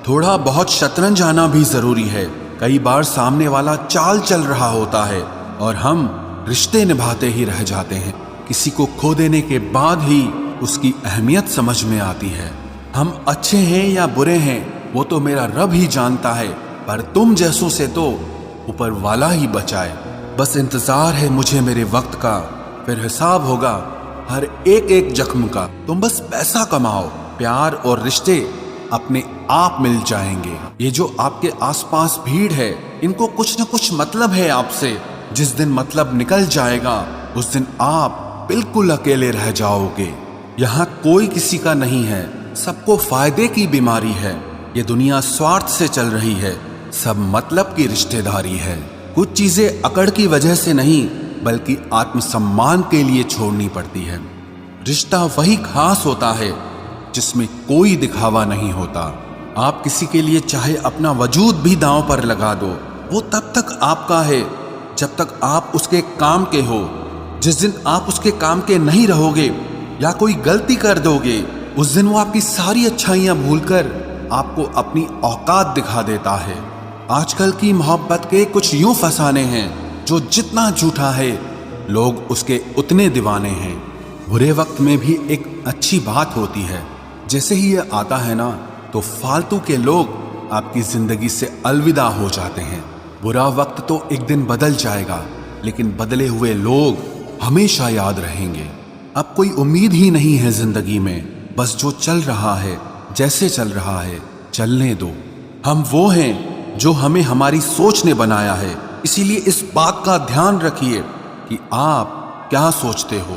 थोड़ा बहुत शतरंज आना भी जरूरी है। कई बार सामने वाला चाल चल रहा होता है और हम रिश्ते निभाते ही रह जाते हैं। किसी को खो देने के बाद ही उसकी अहमियत समझ में आती है। हम अच्छे हैं या बुरे हैं वो तो मेरा रब ही जानता है, पर तुम जैसों से तो ऊपर वाला ही बचाए। बस इंतजार है मुझे मेरे वक्त का, फिर हिसाब होगा हर एक एक जख्म का। तुम बस पैसा कमाओ, प्यार और रिश्ते अपने आप मिल जाएंगे। ये जो आपके आसपास भीड़ है, इनको कुछ न कुछ मतलब है आपसे। जिस दिन मतलब निकल जाएगा उस दिन आप बिल्कुल अकेले रह जाओगे। यहाँ कोई किसी का नहीं है, सबको फायदे की बीमारी है। ये दुनिया स्वार्थ से चल रही है, सब मतलब की रिश्तेदारी है। कुछ चीजें अकड़ की वजह से नहीं बल्कि आत्मसम्मान के लिए छोड़नी पड़ती है। रिश्ता वही खास होता है जिसमें कोई दिखावा नहीं होता। आप किसी के लिए चाहे अपना वजूद भी दांव पर लगा दो, वो तब तक आपका है जब तक आप उसके काम के हो। जिस दिन आप उसके काम के नहीं रहोगे या कोई गलती कर दोगे, उस दिन वो आपकी सारी अच्छाइयां भूलकर आपको अपनी औकात दिखा देता है। आजकल की मोहब्बत के कुछ यूं फसाने हैं जो जितना झूठा है लोग उसके उतने दीवाने हैं। बुरे वक्त में भी एक अच्छी बात होती है, जैसे ही ये आता है ना तो फालतू के लोग आपकी जिंदगी से अलविदा हो जाते हैं। बुरा वक्त तो एक दिन बदल जाएगा, लेकिन बदले हुए लोग हमेशा याद रहेंगे। अब कोई उम्मीद ही नहीं है जिंदगी में, बस जो चल रहा है जैसे चल रहा है चलने दो। हम वो हैं जो हमें हमारी सोच ने बनाया है, इसीलिए इस बात का ध्यान रखिए कि आप क्या सोचते हो।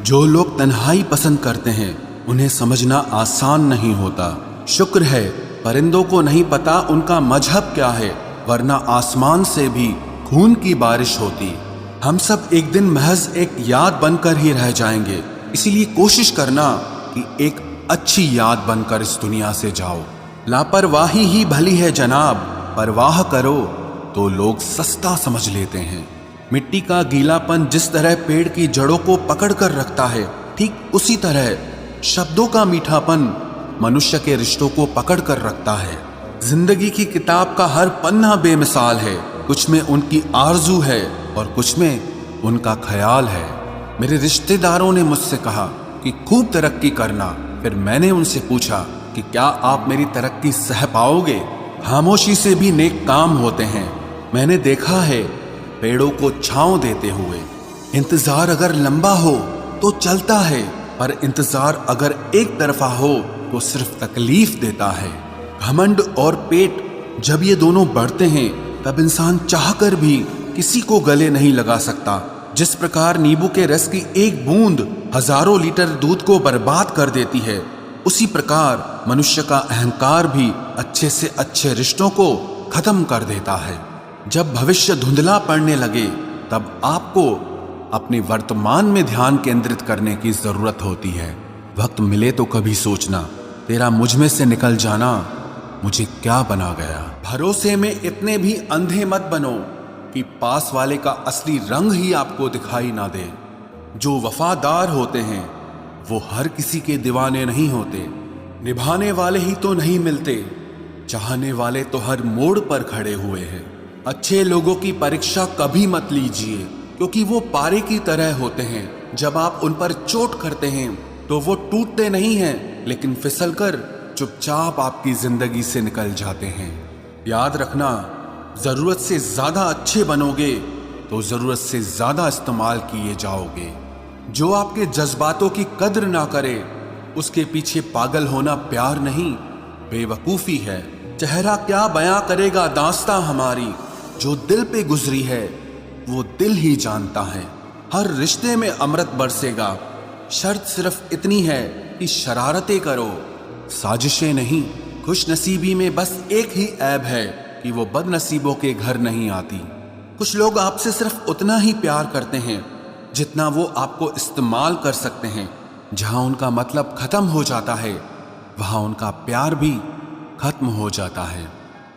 जो लोग तन्हाई पसंद करते हैं उन्हें समझना आसान नहीं होता। शुक्र है परिंदों को नहीं पता उनका मजहब क्या है, वरना आसमान से भी खून की बारिश होती। हम सब एक दिन महज एक याद बनकर ही रह जाएंगे, इसीलिए कोशिश करना कि एक अच्छी याद बनकर इस दुनिया से जाओ। लापरवाही ही भली है जनाब, परवाह करो तो लोग सस्ता समझ लेते हैं। मिट्टी का गीलापन जिस तरह पेड़ की जड़ों को पकड़ कर रखता है, ठीक उसी तरह शब्दों का मीठापन मनुष्य के रिश्तों को पकड़ कर रखता है। जिंदगी की किताब का हर पन्ना बेमिसाल है, कुछ में उनकी आरजू है और कुछ में उनका ख्याल है। मेरे रिश्तेदारों ने मुझसे कहा कि खूब तरक्की करना, फिर मैंने उनसे पूछा कि क्या आप मेरी तरक्की सह पाओगे? खामोशी से भी नेक काम होते हैं, मैंने देखा है पेड़ों को छांव देते हुए। इंतजार अगर लंबा हो तो चलता है, पर इंतजार अगर एक तरफा हो तो सिर्फ तकलीफ देता है। घमंड और पेट जब ये दोनों बढ़ते हैं तब इंसान चाहकर भी किसी को गले नहीं लगा सकता। जिस प्रकार नींबू के रस की एक बूंद हजारों लीटर दूध को बर्बाद कर देती है, उसी प्रकार मनुष्य का अहंकार भी अच्छे से अच्छे रिश्तों को खत्म कर देता है। जब भविष्य धुंधला पड़ने लगे तब आपको अपने वर्तमान में ध्यान केंद्रित करने की जरूरत होती है। वक्त मिले तो कभी सोचना, तेरा मुझ में से निकल जाना मुझे क्या बना गया। भरोसे में इतने भी अंधे मत बनो कि पास वाले का असली रंग ही आपको दिखाई ना दे। जो वफादार होते हैं वो हर किसी के दीवाने नहीं होते। निभाने वाले ही तो नहीं मिलते, चाहने वाले तो हर मोड़ पर खड़े हुए हैं। अच्छे लोगों की परीक्षा कभी मत लीजिए, क्योंकि वो पारे की तरह होते हैं। जब आप उन पर चोट करते हैं तो वो टूटते नहीं हैं, लेकिन फिसलकर चुपचाप आपकी जिंदगी से निकल जाते हैं। याद रखना, जरूरत से ज्यादा अच्छे बनोगे तो जरूरत से ज्यादा इस्तेमाल किए जाओगे। जो आपके जज्बातों की कद्र ना करे उसके पीछे पागल होना प्यार नहीं, बेवकूफी है। चेहरा क्या बयां करेगा दास्तां हमारी, जो दिल पे गुजरी है वो दिल ही जानता है। हर रिश्ते में अमृत बरसेगा, शर्त सिर्फ इतनी है कि शरारतें करो, साजिशें नहीं। खुश नसीबी में बस एक ही ऐब है कि वो बदनसीबों के घर नहीं आती। कुछ लोग आपसे सिर्फ उतना ही प्यार करते हैं जितना वो आपको इस्तेमाल कर सकते हैं। जहां उनका मतलब खत्म हो जाता है वहां उनका प्यार भी खत्म हो जाता है।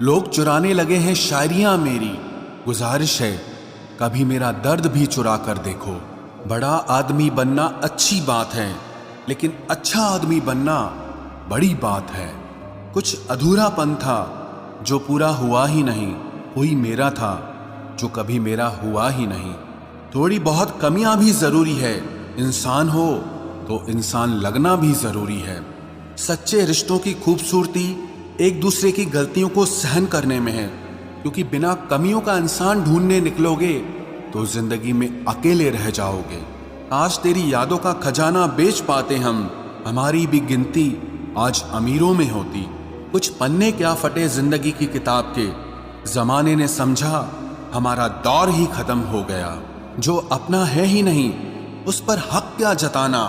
लोग चुराने लगे हैं शायरियां मेरी, गुजारिश है कभी मेरा दर्द भी चुरा कर देखो। बड़ा आदमी बनना अच्छी बात है, लेकिन अच्छा आदमी बनना बड़ी बात है। कुछ अधूरापन था जो पूरा हुआ ही नहीं, कोई मेरा था जो कभी मेरा हुआ ही नहीं। थोड़ी बहुत कमियां भी जरूरी है, इंसान हो तो इंसान लगना भी जरूरी है। सच्चे रिश्तों की खूबसूरती एक दूसरे की गलतियों को सहन करने में है, क्योंकि बिना कमियों का इंसान ढूंढने निकलोगे तो जिंदगी में अकेले रह जाओगे। आज तेरी यादों का खजाना बेच पाते हम, हमारी भी गिनती आज अमीरों में होती। कुछ पन्ने क्या फटे जिंदगी की किताब के, जमाने ने समझा हमारा दौर ही खत्म हो गया। जो अपना है ही नहीं उस पर हक क्या जताना,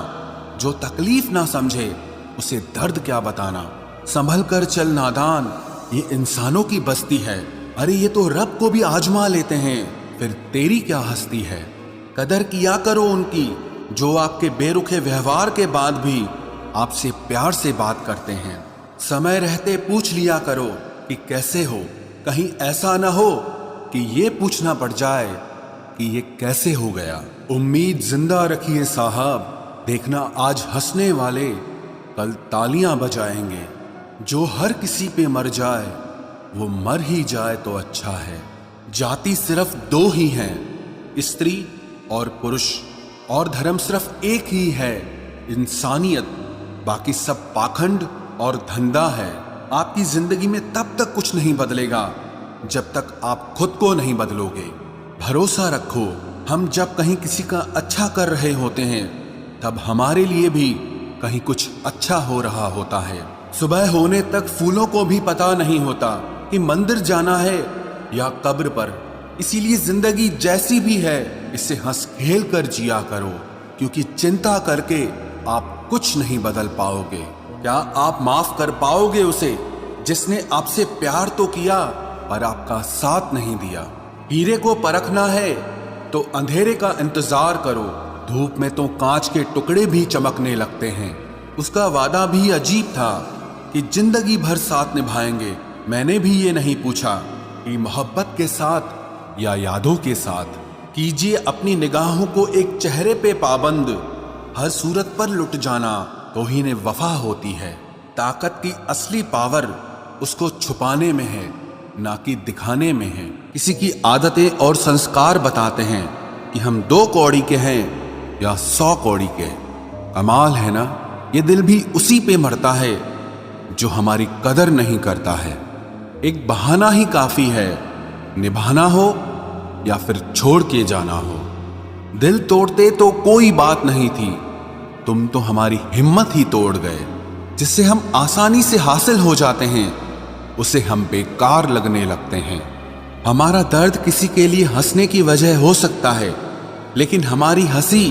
जो तकलीफ ना समझे उसे दर्द क्या बताना। संभल कर चल नादान, ये इंसानों की बस्ती है। अरे ये तो रब को भी आजमा लेते हैं, फिर तेरी क्या हस्ती है। कदर किया करो उनकी जो आपके बेरुखे व्यवहार के बाद भी आपसे प्यार से बात करते हैं। समय रहते पूछ लिया करो कि कैसे हो, कहीं ऐसा ना हो कि ये पूछना पड़ जाए कि ये कैसे हो गया। उम्मीद जिंदा रखिए साहब, देखना आज हंसने वाले कल तालियां बजाएंगे। जो हर किसी पे मर जाए वो मर ही जाए तो अच्छा है। जाति सिर्फ दो ही हैं, स्त्री और पुरुष, और धर्म सिर्फ एक ही है, इंसानियत। बाकी सब पाखंड और धंधा है। आपकी जिंदगी में तब तक कुछ नहीं बदलेगा जब तक आप खुद को नहीं बदलोगे। भरोसा रखो, हम जब कहीं किसी का अच्छा कर रहे होते हैं तब हमारे लिए भी कहीं कुछ अच्छा हो रहा होता है। सुबह होने तक फूलों को भी पता नहीं होता कि मंदिर जाना है या कब्र पर। इसीलिए जिंदगी जैसी भी है इसे हंस खेल कर जिया करो, क्योंकि चिंता करके आप कुछ नहीं बदल पाओगे। क्या आप माफ कर पाओगे उसे जिसने आपसे प्यार तो किया पर आपका साथ नहीं दिया। हीरे को परखना है तो अंधेरे का इंतजार करो, धूप में तो कांच के टुकड़े भी चमकने लगते हैं। उसका वादा भी अजीब था कि जिंदगी भर साथ निभाएंगे। मैंने भी ये नहीं पूछा कि मोहब्बत के साथ या यादों के साथ। कीजिए अपनी निगाहों को एक चेहरे पे पाबंद, हर सूरत पर लुट जाना तौहीन वफा होती है। ताकत की असली पावर उसको छुपाने में है, ना कि दिखाने में है। किसी की आदतें और संस्कार बताते हैं कि हम 2 कौड़ी के हैं या 100 कौड़ी के। कमाल है ना, ये दिल भी उसी पे मरता है जो हमारी कदर नहीं करता है। एक बहाना ही काफी है, निभाना हो या फिर छोड़ के जाना हो। दिल तोड़ते तो कोई बात नहीं थी, तुम तो हमारी हिम्मत ही तोड़ गए। जिससे हम आसानी से हासिल हो जाते हैं उसे हम बेकार लगने लगते हैं। हमारा दर्द किसी के लिए हंसने की वजह हो सकता है, लेकिन हमारी हंसी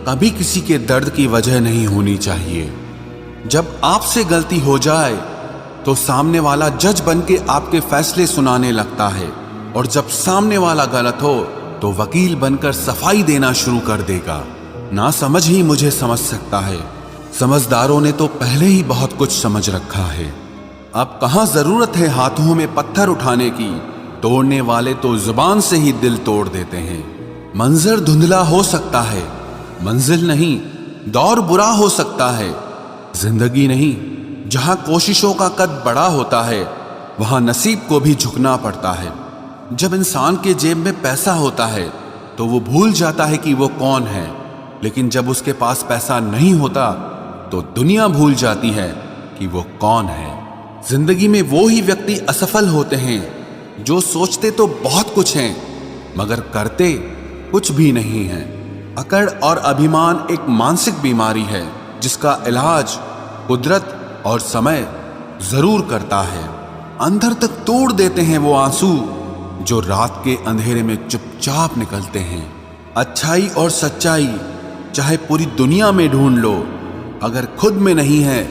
कभी किसी के दर्द की वजह नहीं होनी चाहिए। जब आपसे गलती हो जाए तो सामने वाला जज बन के आपके फैसले सुनाने लगता है, और जब सामने वाला गलत हो तो वकील बनकर सफाई देना शुरू कर देगा। ना समझ ही मुझे समझ सकता है, समझदारों ने तो पहले ही बहुत कुछ समझ रखा है। अब कहाँ जरूरत है हाथों में पत्थर उठाने की, तोड़ने वाले तो जुबान से ही दिल तोड़ देते हैं। मंजर धुंधला हो सकता है, मंजिल नहीं, दौर बुरा हो सकता है, जिंदगी नहीं। जहां कोशिशों का कद बड़ा होता है वहां नसीब को भी झुकना पड़ता है। जब इंसान के जेब में पैसा होता है तो वो भूल जाता है कि वो कौन है, लेकिन जब उसके पास पैसा नहीं होता तो दुनिया भूल जाती है कि वो कौन है। जिंदगी में वो ही व्यक्ति असफल होते हैं जो सोचते तो बहुत कुछ हैं मगर करते कुछ भी नहीं है। अकड़ और अभिमान एक मानसिक बीमारी है जिसका इलाज कुदरत और समय जरूर करता है। अंदर तक तोड़ देते हैं वो आंसू जो रात के अंधेरे में चुपचाप निकलते हैं। अच्छाई और सच्चाई चाहे पूरी दुनिया में ढूंढ लो, अगर खुद में नहीं है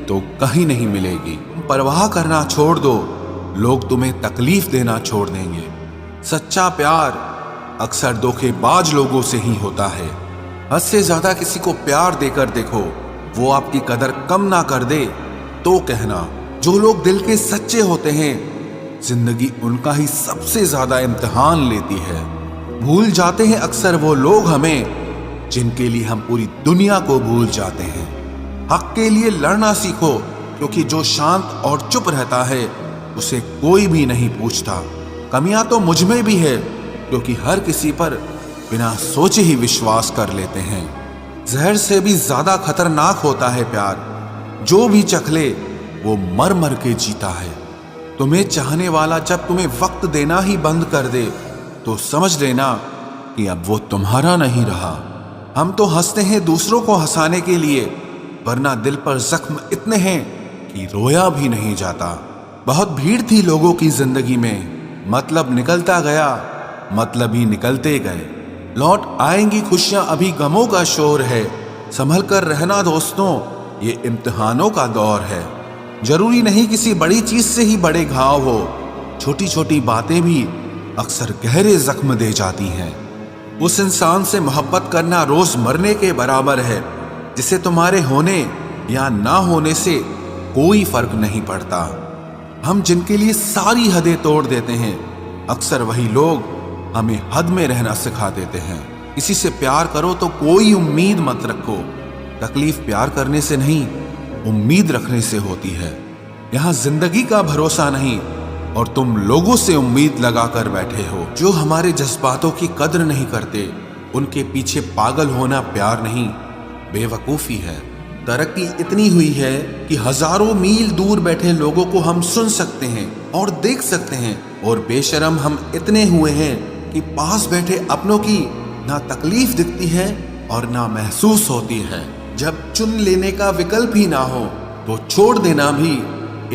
तो कहीं नहीं मिलेगी। परवाह करना छोड़ दो, लोग तुम्हें तकलीफ देना छोड़ देंगे। सच्चा प्यार अक्सर धोखेबाज लोगों से ही होता है। हद से ज्यादा किसी को प्यार देकर देखो, वो आपकी कदर कम ना कर दे तो कहना। जो लोग दिल के सच्चे होते हैं जिंदगी उनका ही सबसे ज्यादा इम्तिहान लेती है। भूल जाते हैं अक्सर वो लोग हमें जिनके लिए हम पूरी दुनिया को भूल जाते हैं। हक के लिए लड़ना सीखो, क्योंकि जो शांत और चुप रहता है उसे कोई भी नहीं पूछता। कमियां तो मुझ में भी है, क्योंकि हर किसी पर बिना सोचे ही विश्वास कर लेते हैं। जहर से भी ज्यादा खतरनाक होता है प्यार। जो भी चख ले वो मर मर के जीता है। तुम्हें चाहने वाला जब तुम्हें वक्त देना ही बंद कर दे तो समझ लेना कि अब वो तुम्हारा नहीं रहा। हम तो हंसते हैं दूसरों को हंसाने के लिए, वरना दिल पर जख्म इतने हैं कि रोया भी नहीं जाता। बहुत भीड़ थी लोगों की जिंदगी में, मतलब निकलता गया, मतलब ही निकलते गए। लौट आएंगी खुशियां, अभी गमों का शोर है। संभल कर रहना दोस्तों, ये इम्तिहानों का दौर है। जरूरी नहीं किसी बड़ी चीज से ही बड़े घाव हो, छोटी छोटी बातें भी अक्सर गहरे जख्म दे जाती हैं। उस इंसान से मोहब्बत करना रोज मरने के बराबर है, जिसे तुम्हारे होने या ना होने से कोई फर्क नहीं पड़ता। हम जिनके लिए सारी हदें तोड़ देते हैं, अक्सर वही लोग हमें हद में रहना सिखा देते हैं। किसी से प्यार करो तो कोई उम्मीद मत रखो। तकलीफ प्यार करने से नहीं, उम्मीद रखने से होती है। यहाँ जिंदगी का भरोसा नहीं और तुम लोगों से उम्मीद लगा कर बैठे हो। जो हमारे जज्बातों की कद्र नहीं करते, उनके पीछे पागल होना प्यार नहीं, बेवकूफी है। तरक्की इतनी हुई है कि हजारों मील दूर बैठे लोगों को हम सुन सकते हैं और देख सकते हैं, और बेशरम हम इतने हुए हैं कि पास बैठे अपनों की ना तकलीफ दिखती है और ना महसूस होती है। जब चुन लेने का विकल्प ही ना हो तो छोड़ देना भी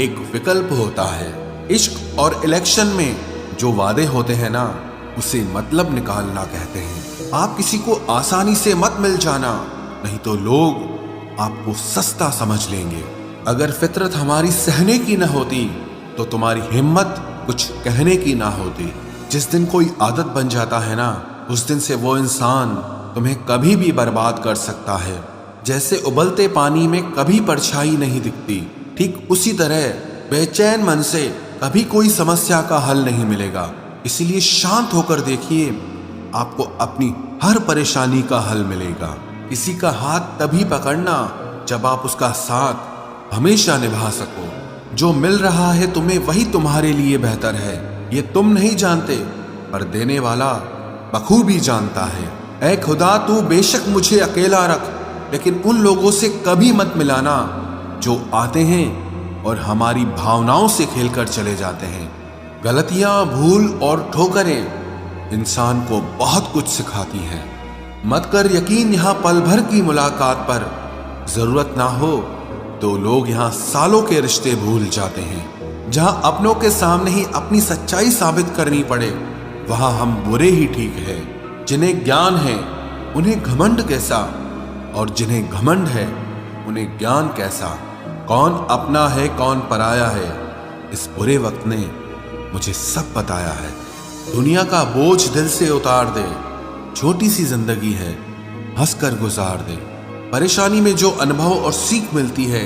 एक विकल्प होता है। इश्क और इलेक्शन में जो वादे होते हैं ना, उसे मतलब निकालना कहते हैं। आप किसी को आसानी से मत मिल जाना, नहीं तो लोग आपको सस्ता समझ लेंगे। अगर फितरत हमारी सहने की न होती तो तुम्हारी हिम्मत कुछ कहने की ना होती। जिस दिन कोई आदत बन जाता है ना, उस दिन से वो इंसान तुम्हें कभी भी बर्बाद कर सकता है। जैसे उबलते पानी में कभी परछाई नहीं दिखती, ठीक उसी तरह बेचैन मन से कभी कोई समस्या का हल नहीं मिलेगा। इसलिए शांत होकर देखिए, आपको अपनी हर परेशानी का हल मिलेगा। किसी का हाथ तभी पकड़ना जब आप उसका साथ हमेशा निभा सको। जो मिल रहा है तुम्हें वही तुम्हारे लिए बेहतर है, ये तुम नहीं जानते, पर देने वाला बखूबी जानता है। ऐ खुदा, तू बेशक मुझे अकेला रख, लेकिन उन लोगों से कभी मत मिलाना जो आते हैं और हमारी भावनाओं से खेलकर चले जाते हैं। गलतियां, भूल और ठोकरें इंसान को बहुत कुछ सिखाती हैं। मत कर यकीन यहाँ पल भर की मुलाकात पर, जरूरत ना हो तो लोग यहाँ सालों के रिश्ते भूल जाते हैं। जहां अपनों के सामने ही अपनी सच्चाई साबित करनी पड़े, वहां हम बुरे ही ठीक है। जिन्हें ज्ञान है उन्हें घमंड कैसा, और जिन्हें घमंड है उन्हें ज्ञान कैसा। कौन अपना है कौन पराया है, इस बुरे वक्त ने मुझे सब बताया है। दुनिया का बोझ दिल से उतार दे, छोटी सी जिंदगी है, हंसकर गुजार दे। परेशानी में जो अनुभव और सीख मिलती है,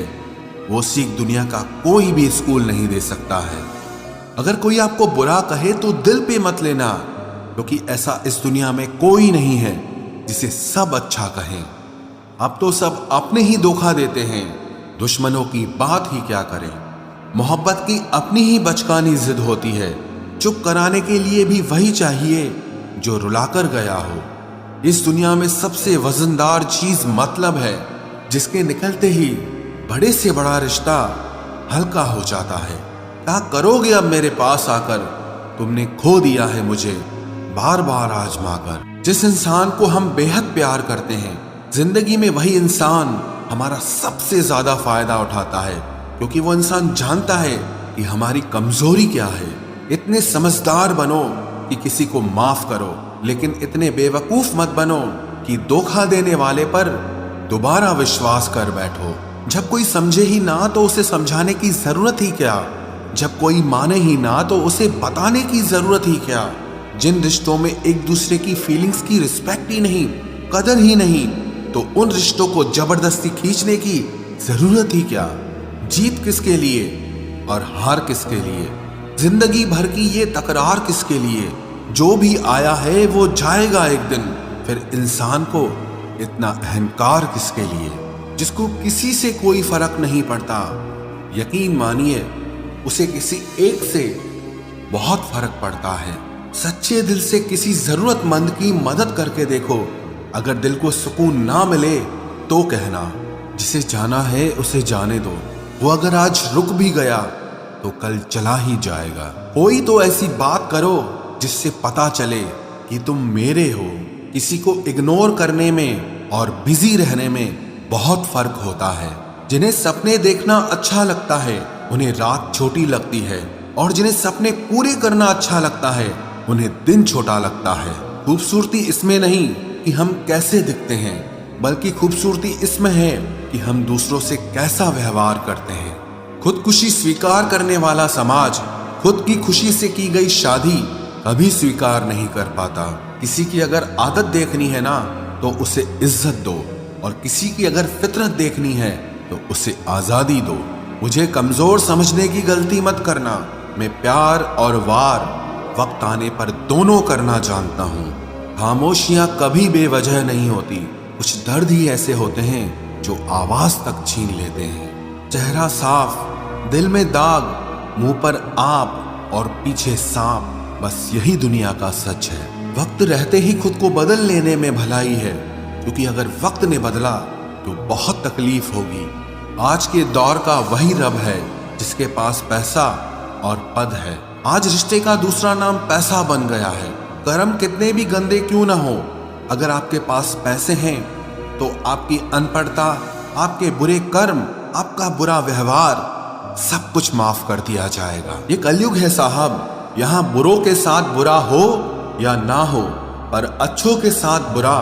वो सीख दुनिया का कोई भी स्कूल नहीं दे सकता है। अगर कोई आपको बुरा कहे तो दिल पे मत लेना, क्योंकि ऐसा इस दुनिया में कोई नहीं है जिसे सब अच्छा कहें। अब तो सब अपने ही धोखा देते हैं, दुश्मनों की बात ही क्या करें। मोहब्बत की अपनी ही बचकानी जिद होती है, चुप कराने के लिए भी वही चाहिए जो रुलाकर गया हो। इस दुनिया में सबसे वजनदार चीज मतलब है, जिसके निकलते ही बड़े से बड़ा रिश्ता हल्का हो जाता है। क्या करोगे अब मेरे पास आकर, तुमने खो दिया है मुझे बार बार आजमा कर। जिस इंसान को हम बेहद प्यार करते हैं, जिंदगी में वही इंसान हमारा सबसे ज्यादा फायदा उठाता है, क्योंकि वो इंसान जानता है कि हमारी कमजोरी क्या है। इतने समझदार बनो कि किसी को माफ करो, लेकिन इतने बेवकूफ मत बनो कि धोखा देने वाले पर दोबारा विश्वास कर बैठो। जब कोई समझे ही ना तो उसे समझाने की जरूरत ही क्या, जब कोई माने ही ना तो उसे बताने की जरूरत ही क्या। जिन रिश्तों में एक दूसरे की फीलिंग्स की रिस्पेक्ट ही नहीं, कदर ही नहीं, तो उन रिश्तों को जबरदस्ती खींचने की जरूरत ही क्या। जीत किसके लिए और हार किसके लिए, जिंदगी भर की ये तकरार किसके लिए। जो भी आया है वो जाएगा एक दिन, फिर इंसान को इतना अहंकार किसके लिए। जिसको किसी से कोई फर्क नहीं पड़ता, यकीन मानिए उसे किसी एक से बहुत फर्क पड़ता है। सच्चे दिल से किसी जरूरतमंद की मदद करके देखो। अगर दिल को सुकून ना मिले तो कहना, जिसे जाना है उसे जाने दो। वो अगर आज रुक भी गया तो कल चला ही जाएगा। कोई तो ऐसी बात करो जिससे पता चले कि तुम मेरे हो। किसी को इग्नोर करने में और बिजी रहने में बहुत फर्क होता है। जिन्हें सपने देखना अच्छा लगता है उन्हें रात छोटी लगती है, और जिन्हें सपने पूरे करना अच्छा लगता है उन्हें दिन छोटा लगता है। खूबसूरती इसमें नहीं कि हम कैसे दिखते हैं, बल्कि खूबसूरती इसमें है कि हम दूसरों से कैसा व्यवहार करते हैं। खुदकुशी स्वीकार करने वाला समाज खुद की खुशी से की गई शादी कभी स्वीकार नहीं कर पाता। किसी की अगर आदत देखनी है ना तो उसे इज्जत दो, और किसी की अगर फितरत देखनी है तो उसे आजादी दो। मुझे कमजोर समझने की गलती मत करना। मैं प्यार और वार वक्त आने पर दोनों करना जानता हूँ। खामोशियां कभी बेवजह नहीं होती। कुछ दर्द ही ऐसे होते हैं जो आवाज तक छीन लेते हैं। चेहरा साफ, दिल में दाग, मुंह पर आप और पीछे सांप, बस यही दुनिया का सच है। वक्त रहते ही खुद को बदल लेने में भलाई है, क्योंकि अगर वक्त ने बदला तो बहुत तकलीफ होगी। आज के दौर का वही रब है जिसके पास पैसा और पद है। आज रिश्ते का दूसरा नाम पैसा बन गया है। कर्म कितने भी गंदे क्यों ना हो, अगर आपके पास पैसे हैं तो आपकी अनपढ़ता, आपके बुरे कर्म, आपका बुरा व्यवहार सब कुछ माफ कर दिया जाएगा। ये कलयुग है साहब। यहाँ बुरों के साथ बुरा हो या ना हो, पर अच्छों के साथ बुरा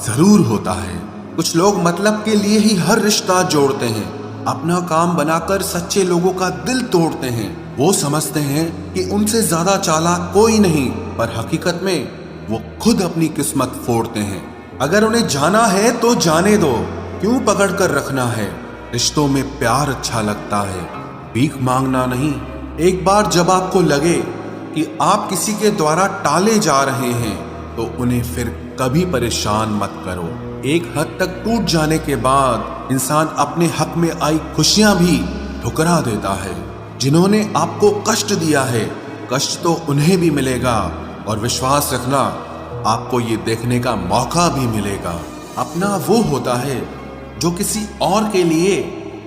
जरूर होता है। कुछ लोग मतलब के लिए ही हर रिश्ता जोड़ते हैं। अपना काम बनाकर सच्चे लोगों का दिल तोड़ते हैं। वो समझते हैं कि उनसे ज्यादा चालाक कोई नहीं, पर हकीकत में वो खुद अपनी किस्मत फोड़ते हैं। अगर उन्हें जाना है तो जाने दो, क्यों पकड़ कर रखना है। रिश्तों में प्यार अच्छा लगता है, भीख मांगना नहीं। एक बार जब आपको लगे कि आप किसी के द्वारा टाले जा रहे हैं तो उन्हें फिर कभी परेशान मत करो। एक हद तक टूट जाने के बाद इंसान अपने हक में आई खुशियां भी ठुकरा देता है। जिन्होंने आपको कष्ट दिया है, कष्ट तो उन्हें भी मिलेगा, और विश्वास रखना आपको ये देखने का मौका भी मिलेगा। अपना वो होता है जो किसी और के लिए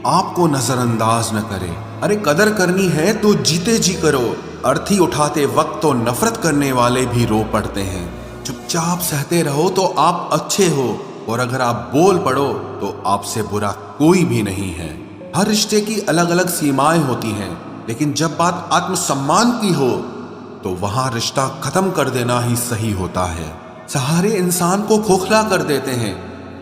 आपको नजरअंदाज न करे। अरे कदर करनी है तो जीते जी करो। अर्थी उठाते वक्त तो नफरत करने वाले भी रो पड़ते हैं। चुपचाप सहते रहो तो आप अच्छे हो, और अगर आप बोल पड़ो तो आपसे बुरा कोई भी नहीं है। हर रिश्ते की अलग अलग सीमाएं होती हैं, लेकिन जब बात आत्मसम्मान की हो तो वहां रिश्ता खत्म कर देना ही सही होता है। सहारे इंसान को खोखला कर देते हैं,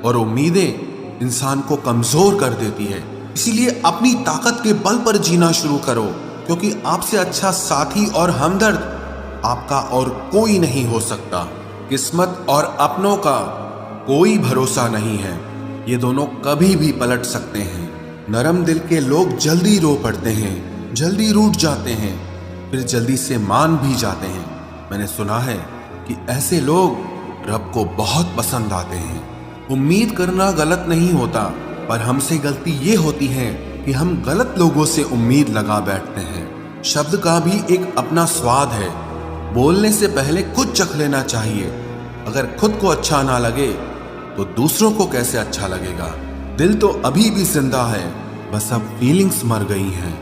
और उम्मीदें इंसान को कमजोर कर देती है। इसीलिए अपनी ताकत के बल पर जीना शुरू करो, क्योंकि आपसे अच्छा साथी और हमदर्द आपका और कोई नहीं हो सकता। किस्मत और अपनों का कोई भरोसा नहीं है, ये दोनों कभी भी पलट सकते हैं। नरम दिल के लोग जल्दी रो पड़ते हैं, जल्दी रूठ जाते हैं, फिर जल्दी से मान भी जाते हैं। मैंने सुना है कि ऐसे लोग रब को बहुत पसंद आते हैं। उम्मीद करना गलत नहीं होता, पर हमसे गलती ये होती है कि हम गलत लोगों से उम्मीद लगा बैठते हैं। शब्द का भी एक अपना स्वाद है। बोलने से पहले खुद चख लेना चाहिए। अगर खुद को अच्छा ना लगे तो दूसरों को कैसे अच्छा लगेगा। दिल तो अभी भी जिंदा है, बस अब फीलिंग्स मर गई हैं।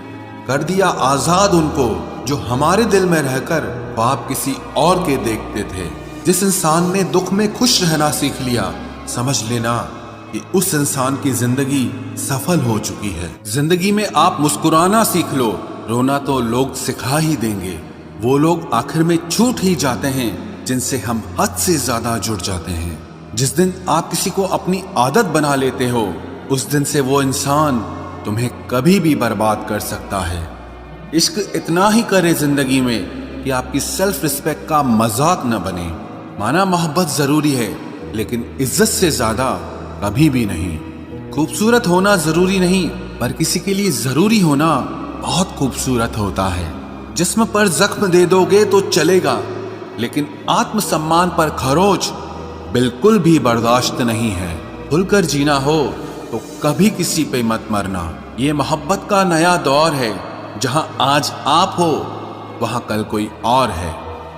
कर दिया आजाद उनको जो हमारे दिल में रहकर ख्वाब किसी और के देखते थे। जिस इंसान ने दुख में खुश रहना सीख लिया, समझ लेना कि उस इंसान की जिंदगी सफल हो चुकी है। जिंदगी में आप मुस्कुराना सीख लो, रोना तो लोग सिखा ही देंगे। वो लोग आखिर में छूट ही जाते हैं जिनसे हम हद से ज्यादा जुड़ जाते हैं। जिस दिन आप किसी को अपनी आदत बना लेते हो, उस दिन से वो इंसान तुम्हें कभी भी बर्बाद कर सकता है। इश्क इतना ही करे जिंदगी में कि आपकी सेल्फ रिस्पेक्ट का मजाक न बने। माना मोहब्बत जरूरी है, लेकिन इज्जत से ज्यादा कभी भी नहीं। खूबसूरत होना जरूरी नहीं, पर किसी के लिए जरूरी होना बहुत खूबसूरत होता है। जिस्म पर जख्म दे दोगे तो चलेगा, लेकिन आत्मसम्मान पर खरोच बिल्कुल भी बर्दाश्त नहीं है। खुलकर जीना हो तो कभी किसी पे मत मरना। ये मोहब्बत का नया दौर है, जहां आज आप हो वहां कल कोई और है।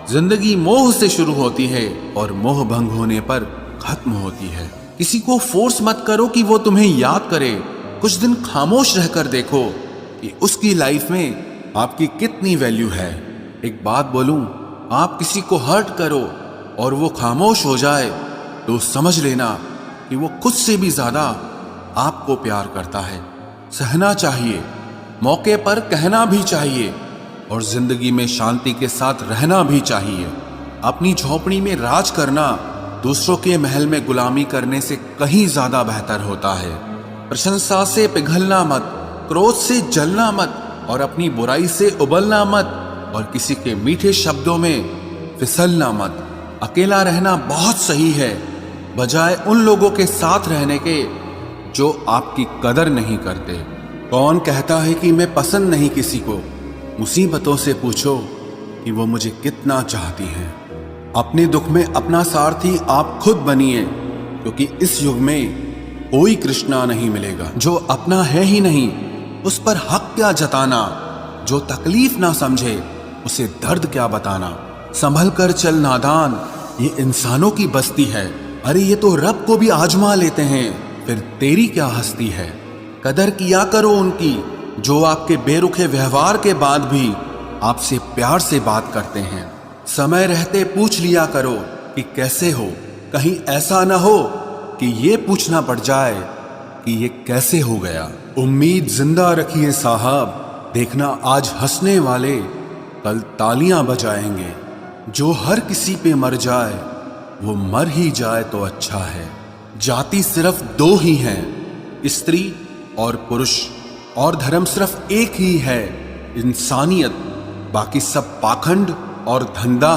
जिंदगी मोह से शुरू होती है और मोह भंग होने पर खत्म होती है। किसी को फोर्स मत करो कि वो तुम्हें याद करे। कुछ दिन खामोश रहकर देखो कि उसकी लाइफ में आपकी कितनी वैल्यू है। एक बात बोलूं, आप किसी को हर्ट करो और वो खामोश हो जाए तो समझ लेना कि वो खुद से भी ज्यादा आपको प्यार करता है। सहना चाहिए, मौके पर कहना भी चाहिए और जिंदगी में शांति के साथ रहना भी चाहिए। अपनी झोपड़ी में राज करना दूसरों के महल में गुलामी करने से कहीं ज्यादा बेहतर होता है। प्रशंसा से पिघलना मत, क्रोध से जलना मत और अपनी बुराई से उबलना मत और किसी के मीठे शब्दों में फिसलना मत। अकेला रहना बहुत सही है, बजाय उन लोगों के साथ रहने के जो आपकी कदर नहीं करते। कौन कहता है कि मैं पसंद नहीं किसी को? मुसीबतों से पूछो कि वो मुझे कितना चाहती हैं। अपने दुख में अपना सारथी आप खुद बनिए, क्योंकि इस युग में कोई कृष्णा नहीं मिलेगा। जो अपना है ही नहीं उस पर हक क्या जताना, जो तकलीफ ना समझे उसे दर्द क्या बताना। संभल कर चल नादान, ये इंसानों की बस्ती है। अरे ये तो रब को भी आजमा लेते हैं, फिर तेरी क्या हस्ती है। कदर किया करो उनकी जो आपके बेरुखे व्यवहार के बाद भी आपसे प्यार से बात करते हैं। समय रहते पूछ लिया करो कि कैसे हो, कहीं ऐसा ना हो कि ये पूछना पड़ जाए कि ये कैसे हो गया। उम्मीद जिंदा रखिए साहब, देखना आज हंसने वाले कल तालियां बजाएंगे। जो हर किसी पे मर जाए वो मर ही जाए तो अच्छा है। जाति सिर्फ दो ही हैं, स्त्री और पुरुष, और धर्म सिर्फ एक ही है, इंसानियत। बाकी सब पाखंड और धंधा।